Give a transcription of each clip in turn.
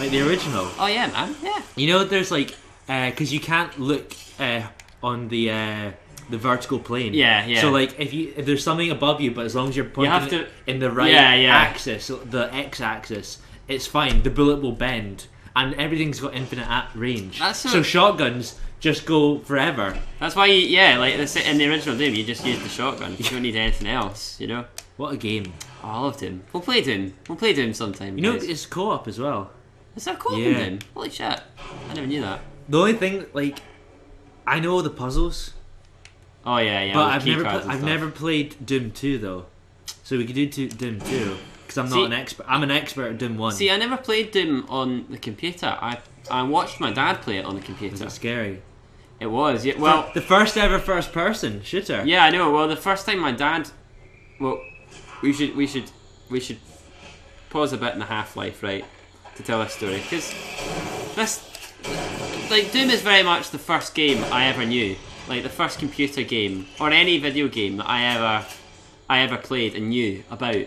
like the original. Oh yeah, man. Yeah. You know, there's like, because you can't look on the vertical plane. Yeah. So like, if there's something above you, but as long as you're pointing in the right axis, the x-axis, it's fine. The bullet will bend, and everything's got infinite range. So shotguns just go forever. That's why, like in the original Doom, you just use the shotgun. You don't need anything else, you know? What a game. Oh, I love Doom. We'll play Doom. We'll play Doom sometime. You know, it's co-op as well. Is there co-op in Doom? Holy shit. I never knew that. The only thing, like, I know the puzzles. Oh, yeah. But I've never played Doom 2, though. So we could do Doom 2. Because I'm not an expert. I'm an expert at Doom 1. See, I never played Doom on the computer. I watched my dad play it on the computer. Was it scary? It was, yeah. Well, the first ever first-person shooter. Yeah, I know. Well, the first time my dad, we should pause a bit in the Half-Life, right, to tell this story, because like Doom is very much the first game I ever knew, like the first computer game or any video game that I ever played and knew about,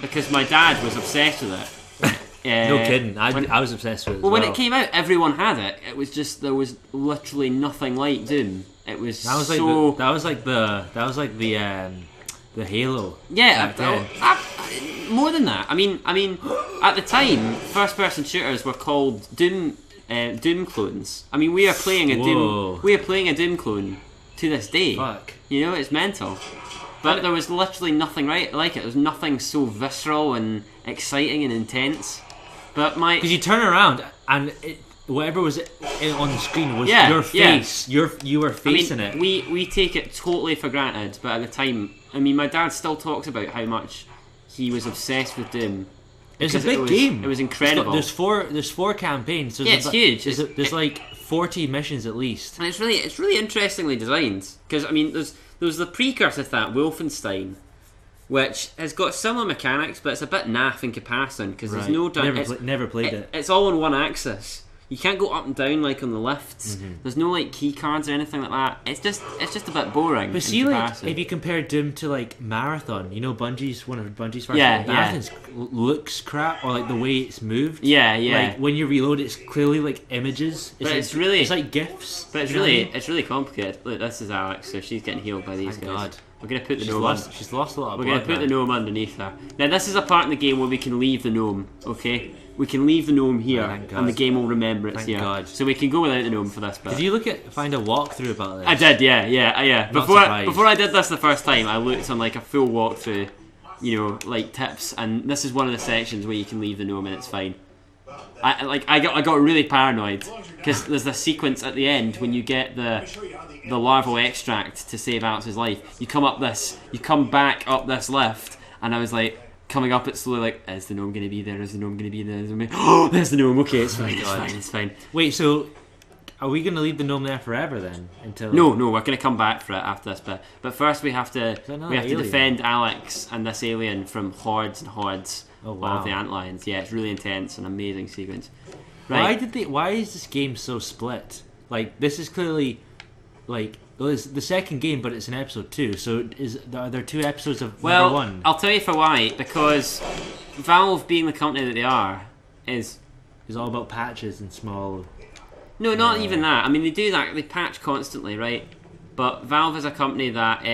because my dad was obsessed with it. No kidding. I was obsessed with it. When it came out, everyone had it. It was just there was literally nothing like Doom. It was that was like the Halo. Yeah, more than that. I mean, at the time, first-person shooters were called Doom clones. I mean, we are playing a Doom clone to this day. Fuck. You know, it's mental. But there was literally nothing like it. There was nothing so visceral and exciting and intense. But because you turn around and whatever was on the screen was your face. Yeah. You were facing it. We take it totally for granted, but at the time, I mean, my dad still talks about how much he was obsessed with Doom. It's a big game. It was incredible. There's four campaigns. So it's huge. There's like 40 missions at least. And it's really interestingly designed, because I mean, there was the precursor to that, Wolfenstein, which has got similar mechanics, but it's a bit naff in comparison, because there's no... Never played it. It's all on one axis. You can't go up and down like on the lifts. Mm-hmm. There's no like key cards or anything like that. It's just a bit boring. But see, like, if you compare Doom to like Marathon, you know, one of Bungie's first games, Marathon looks crap, or like the way it's moved. Yeah. Like when you reload, it's clearly like images. It's like GIFs. But it's really complicated. Look, this is Alex, so she's getting healed by these guys. God. We're going to put the gnome. She's lost a lot of blood. We're going to put the gnome underneath her. Now, this is a part in the game where we can leave the gnome. Okay. We can leave the gnome here, and the game will remember it's here. God. So we can go without the gnome for this bit. Did you find a walkthrough about this? I did, yeah. Before I did this the first time, I looked on like a full walkthrough, you know, like tips, and this is one of the sections where you can leave the gnome and it's fine. I got really paranoid because there's this sequence at the end when you get the larval extract to save Alex's life. You come back up this lift, and I was like, coming up it slowly, like, is the gnome going to be there? Is the gnome going to be there? Oh, there's the gnome. Okay, it's fine. It's fine. Wait, so are we going to leave the gnome there forever then? Until No, we're going to come back for it after this bit. But first we have to defend Alex and this alien from hordes and hordes of the antlions. Yeah, it's really intense, an amazing sequence. Right. Why is this game so split? Like, this is clearly like it's the second game, but it's in episode 2. So are there 2 episodes of number 1? I'll tell you for why. Because Valve, being the company that they are, is all about patches and small. No, not even that. I mean, they do that. They patch constantly, right? But Valve is a company that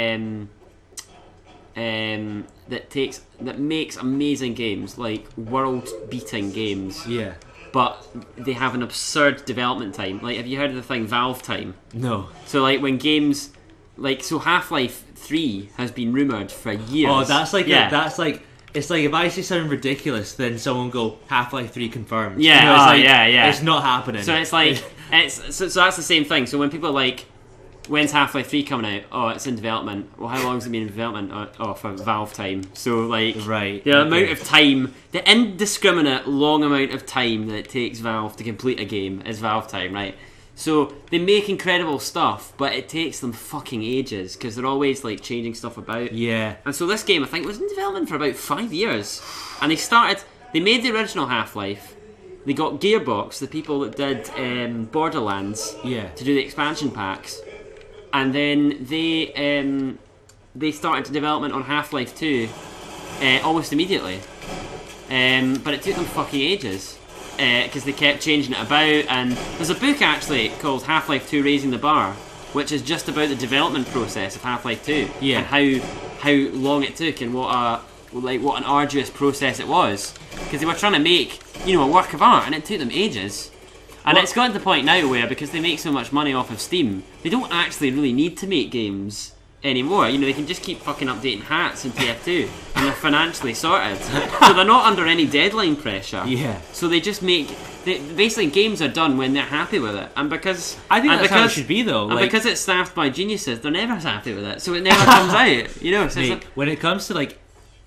that makes amazing games, like world-beating games. Yeah. But they have an absurd development time. Like, have you heard of the thing Valve time? No. So, like, when games... Like, so Half-Life 3 has been rumoured for years. Oh, that's like... Yeah. That's like... It's like if I say something ridiculous, then someone go, Half-Life 3 confirmed. Yeah, you know, yeah. It's not happening. So it's like... so that's the same thing. So when people are like... When's Half-Life 3 coming out? Oh, it's in development. Well, how long's it been in development? Oh, for Valve time. So, like, the amount of time, the indiscriminate long amount of time that it takes Valve to complete a game is Valve time, right? So, they make incredible stuff, but it takes them fucking ages, because they're always, like, changing stuff about. Yeah. And so this game, I think, was in development for about 5 years. And they made the original Half-Life. They got Gearbox, the people that did Borderlands, to do the expansion packs. And then they started development on Half-Life 2 almost immediately. But it took them fucking ages. because they kept changing it about. And there's a book actually called Half-Life 2 Raising the Bar, which is just about the development process of Half-Life 2 and how long it took and what an arduous process it was, because they were trying to make a work of art and it took them ages. And it's gotten to the point now where, because they make so much money off of Steam, they don't actually really need to make games anymore. They can just keep fucking updating hats in TF2 and they're financially sorted. So they're not under any deadline pressure. Yeah. So they just basically games are done when they're happy with it. And because I think that's how it should be though. And because it's staffed by geniuses, they're never happy with it. So it never comes out. So Mate, when it comes to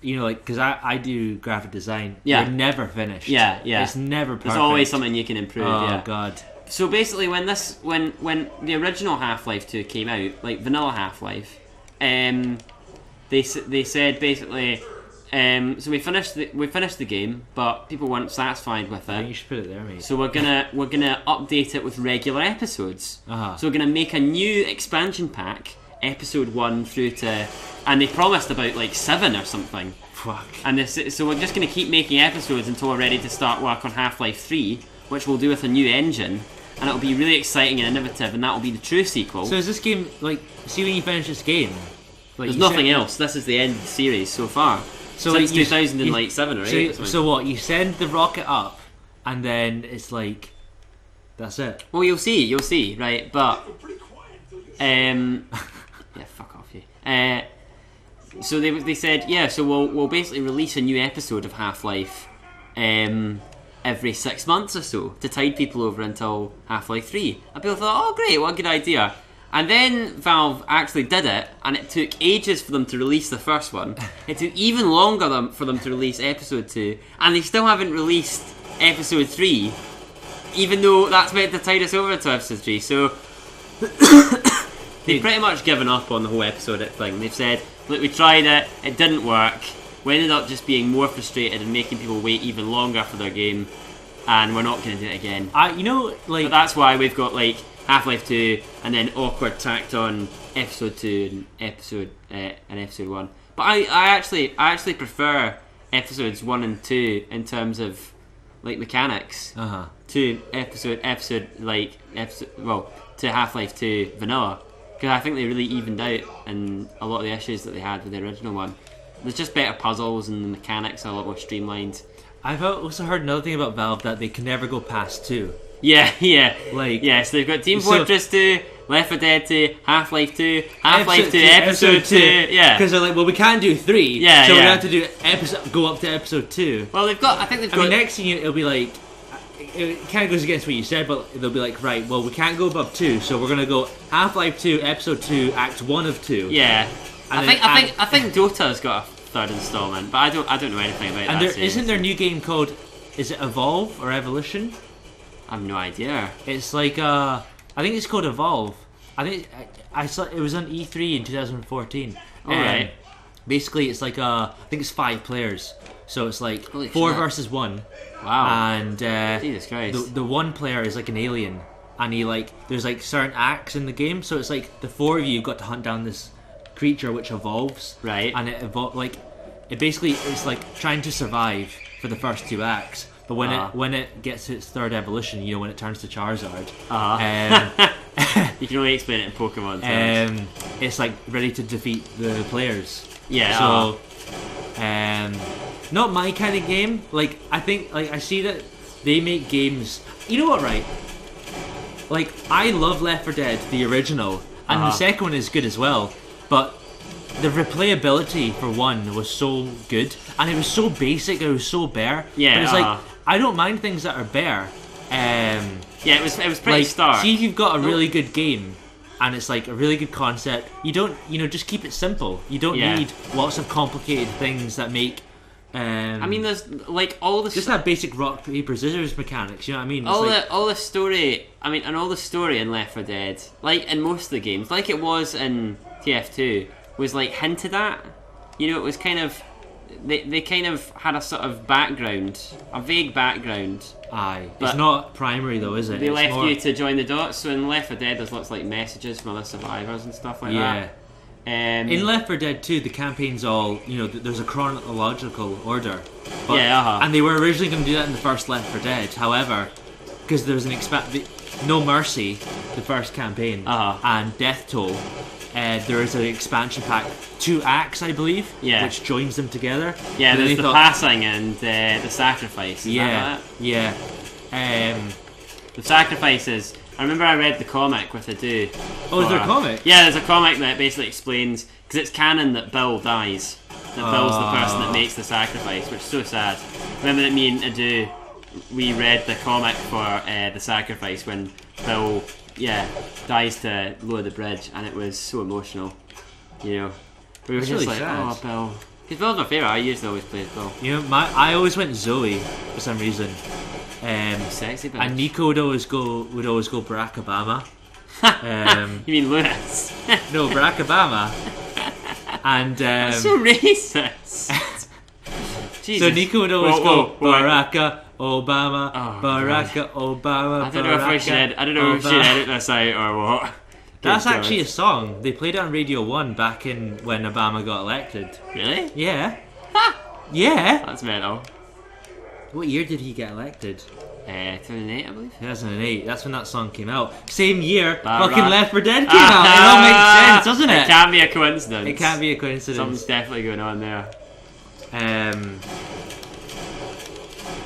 because I do graphic design, yeah, you're never finished. Yeah. It's never perfect. There's always something you can improve. Oh god. So basically, when the original Half-Life 2 came out, like vanilla Half-Life, they said basically, so we finished the game, but people weren't satisfied with it. You should put it there, mate. So we're gonna update it with regular episodes. Uh-huh. So we're gonna make a new expansion pack, episode 1 through to, and they promised about like 7 or something. Fuck. And so we're just gonna keep making episodes until we're ready to start work on Half-Life 3, which we'll do with a new engine. And it'll be really exciting and innovative, and that'll be the true sequel. So is this game, see when you finish this game... There's nothing else. This is the end of the series so far. So since 2007 or 8 or something. So what, you send the rocket up, and then it's like... That's it? Well, you'll see, right? But... yeah, fuck off you. So they said, yeah, so we'll basically release a new episode of Half-Life... every 6 months or so to tide people over until Half-Life 3. And people thought, oh great, what a good idea. And then Valve actually did it, and it took ages for them to release the first one. It took even longer for them to release episode 2, and they still haven't released episode 3, even though that's meant to tide us over to episode 3. So they've pretty much given up on the whole episode thing. They've said, look, we tried it didn't work. We ended up just being more frustrated and making people wait even longer for their game, and we're not going to do it again. But that's why we've got Half-Life 2 and then awkward tacked on episode 2 and episode 1. But I actually prefer episodes 1 and 2 in terms of mechanics. To to Half-Life 2 vanilla, because I think they really evened out and a lot of the issues that they had with the original one. There's just better puzzles and the mechanics are a lot more streamlined. I've also heard another thing about Valve, that they can never go past 2. Yeah. So they've got Team Fortress 2, Left 4 Dead 2, Half-Life 2, Half-Life 2, Episode 2. Yeah. Because they're like, well, we can't do 3. Yeah. So we have to do go up to Episode 2. Well, I think they've got. Next thing it'll be like, it kind of goes against what you said, but they'll be like, right, well, we can't go above 2, so we're gonna go Half-Life 2, Episode 2, Act 1 of 2. Yeah. I think Dota's got a third installment, but I don't know anything about that. And isn't there a new game called, is it Evolve or Evolution? I have no idea. It's like I think it's called Evolve. I think I saw it was on E3 in 2014. Alright. Basically, it's like I think it's 5 players, so it's like Holy 4 shit. versus 1. Wow. And Jesus Christ. the one player is like an alien, and he there's certain acts in the game, so it's like the 4 of you have got to hunt down this creature which evolves, right? And it basically is like trying to survive for the first 2 acts, but when it gets to its 3rd evolution, when it turns to Charizard, you can only explain it in Pokemon terms. It's ready to defeat the players. Yeah. So not my kind of game. I think I see that they make games. You know what, right? I love Left 4 Dead, the original, and the second one is good as well. But the replayability for 1 was so good, and it was so basic, it was so bare. Yeah. But it's I don't mind things that are bare. Yeah, it was pretty stark. See if you've got a really good game, and it's a really good concept. You don't, just keep it simple. You don't need lots of complicated things that make. I mean, there's all the just that basic rock paper scissors mechanics. You know what I mean? It's all the story. I mean, and all the story in Left 4 Dead, in most of the games, it was in TF2, was hinted at. It was kind of they kind of had a sort of background, a vague background. Aye, it's not primary though, is it? They left you to join the dots. So in Left 4 Dead, there's lots of messages from other survivors and stuff like that. In Left 4 Dead 2, the campaign's all, there's a chronological order. But, and they were originally going to do that in the first Left 4 Dead. However, because there's No Mercy, the first campaign, and Death Toll, there is an expansion pack, 2 acts, I believe, which joins them together. Yeah, there's the passing and the sacrifice. Is that right? Yeah. The sacrifices. I remember I read the comic with a dude. Oh, is there a comic? Yeah, there's a comic that basically explains, because it's canon that Bill dies. That Bill's the person that makes the sacrifice, which is so sad. Remember that me and Adu, we read the comic for the sacrifice when Bill, dies to lower the bridge, and it was so emotional. We were just really like, sad. Oh, Bill. Because Bill's my favourite. I used to always play as Bill. I always went Zoe for some reason. Sexy bitch. And Nico would always go Barack Obama. You mean Lewis? No, Barack Obama. And that's so racist. So Nico would always go Barack Obama, Barack Obama. I don't know if we should edit this out or what. That's actually a song. They played it on Radio 1 back in when Obama got elected. Really? Yeah. Yeah. That's mental. What year did he get elected? 2008, I believe. 2008. That's when that song came out. Same year, fucking Left 4 Dead came out. It all makes sense, doesn't it? It can't be a coincidence. It can't be a coincidence. Something's definitely going on there.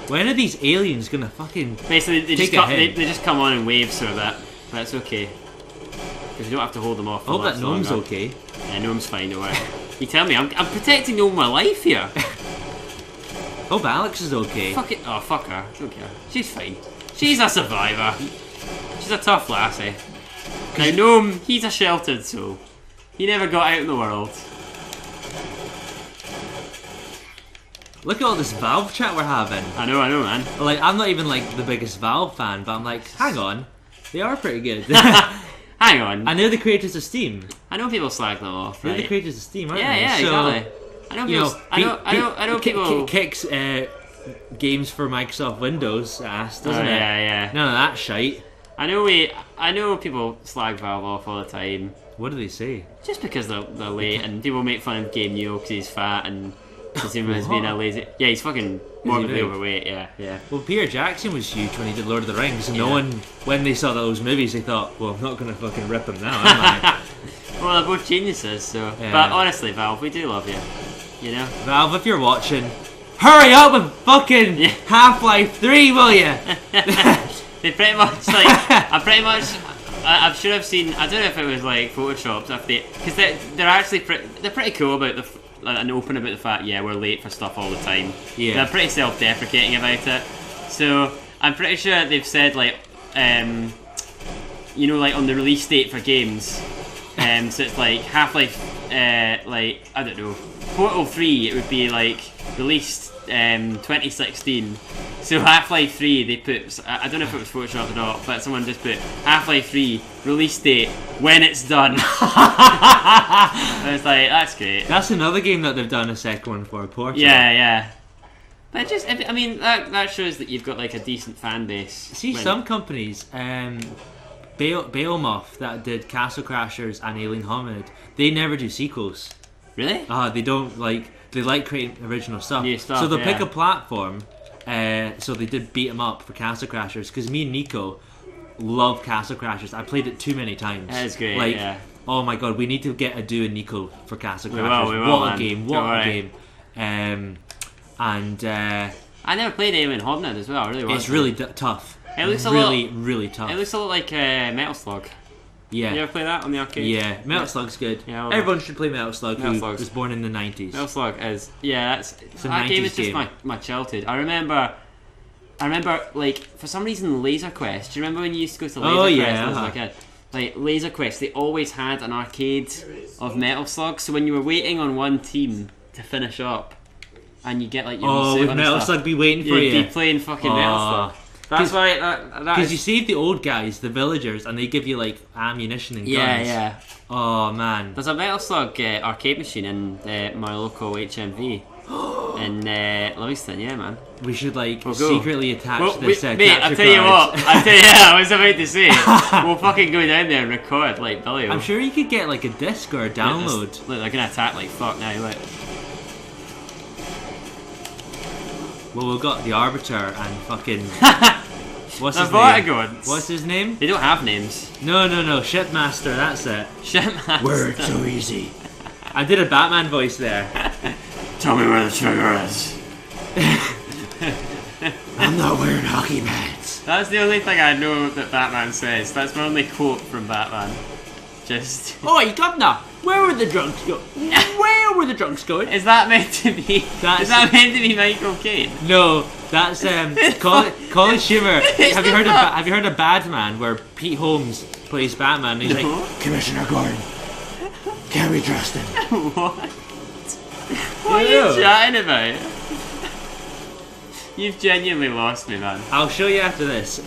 When are these aliens gonna fucking basically they just come on in waves for a bit, but it's okay because you don't have to hold them off. I hope that Gnome's okay. Yeah, Gnome's fine. Don't worry. You tell me, I'm protecting Gnome my life here. Hope Alex is okay. Fuck it. Oh, fuck her. Don't care. She's fine. She's a survivor. She's a tough lassie. Now Gnome, he's a sheltered soul. He never got out in the world. Look at all this Valve chat we're having. I know, man. Like, I'm not even like the biggest Valve fan, but I'm like, hang on, they are pretty good. Hang on. And they're the creators of Steam. I know people slag them off. They're right? the creators of Steam, aren't they? Yeah, so, exactly. I know people kicks games for Microsoft Windows ass, doesn't it? Yeah. None of that shite. I know people slag Valve off all the time. What do they say? Just because they're late, and people make fun of Gabe Newell because he's fat and him as being a lazy. Yeah, he's fucking morbidly overweight. Yeah. Well, Peter Jackson was huge when he did Lord of the Rings, and no one, when they saw those movies, they thought, well, I'm not going to fucking rip him now, am I? Well, they're both geniuses, so. Yeah. But honestly, Valve, we do love you. Valve, if you're watching, hurry up with fucking Half-Life 3, will you? They pretty much I'm sure I've seen. I don't know if it was like photoshopped because they're actually they're pretty cool about and open about the fact we're late for stuff all the time. Yeah, they're pretty self-deprecating about it. So I'm pretty sure they've said like on the release date for games. So it's like Half-Life, I don't know, Portal 3. It would be like released 2016. So Half-Life 3, they put, I don't know if it was photoshopped or not, but someone just put Half-Life 3 release date when it's done. I was like, that's great. That's another game that they've done a second one for, Portal. Yeah. But that shows that you've got like a decent fan base. See, some companies, Behemoth that did Castle Crashers and Alien Hominid, they never do sequels. Really? They don't they like creating original stuff. New stuff, so they'll pick a platform. So they did beat 'em up for Castle Crashers because me and Nico love Castle Crashers. I played it too many times. That's great. Oh my god, we need to get Adu and Nico for Castle We Crashers. will, what a game! What a game! I never played Alien Hominid as well. I really want. It's really tough. It looks really tough. It looks a lot like Metal Slug. Yeah. You ever play that on the arcade? Yeah, Metal Slug's good. Yeah, everyone should play Metal Slug. Who was born in the 90s. Metal Slug is that game is just my childhood. I remember like for some reason Laser Quest. Do you remember when you used to go to Laser Quest as a kid? Like Laser Quest, they always had an arcade of Metal Slug. So when you were waiting on one team to finish up, and you get like your would Metal Slug be waiting for you? You'd be playing fucking Metal Slug. That's why because you save the old guys, the villagers, and they give you like ammunition and guns. Yeah. Oh man, there's a Metal Slug arcade machine in my local HMV. in Livingston. Yeah, man. We should secretly attach this. Mate, I tell you what. I was about to say we'll fucking go down there and record like Billy. I'm sure you could get like a disc or a download. Look, they're gonna attack like fuck now. Look. Well, we've got the Arbiter and fucking. What's his name? What's his name? They don't have names. No. Shipmaster, that's it. Shipmaster. Where it's so easy. I did a Batman voice there. Tell me where the trigger is. I'm not wearing hockey pads. That's the only thing I know that Batman says. That's my only quote from Batman. Just. Oi, governor! Where were the drunks going? Where were the drunks going? Is that meant to be? Is that meant to be Michael Caine? No, that's Colin Shimmer. Have you heard of Badman, where Pete Holmes plays Batman? And he's like, Commissioner Gordon, can we trust him? What? What are you chatting about? You've genuinely lost me, man. I'll show you after this.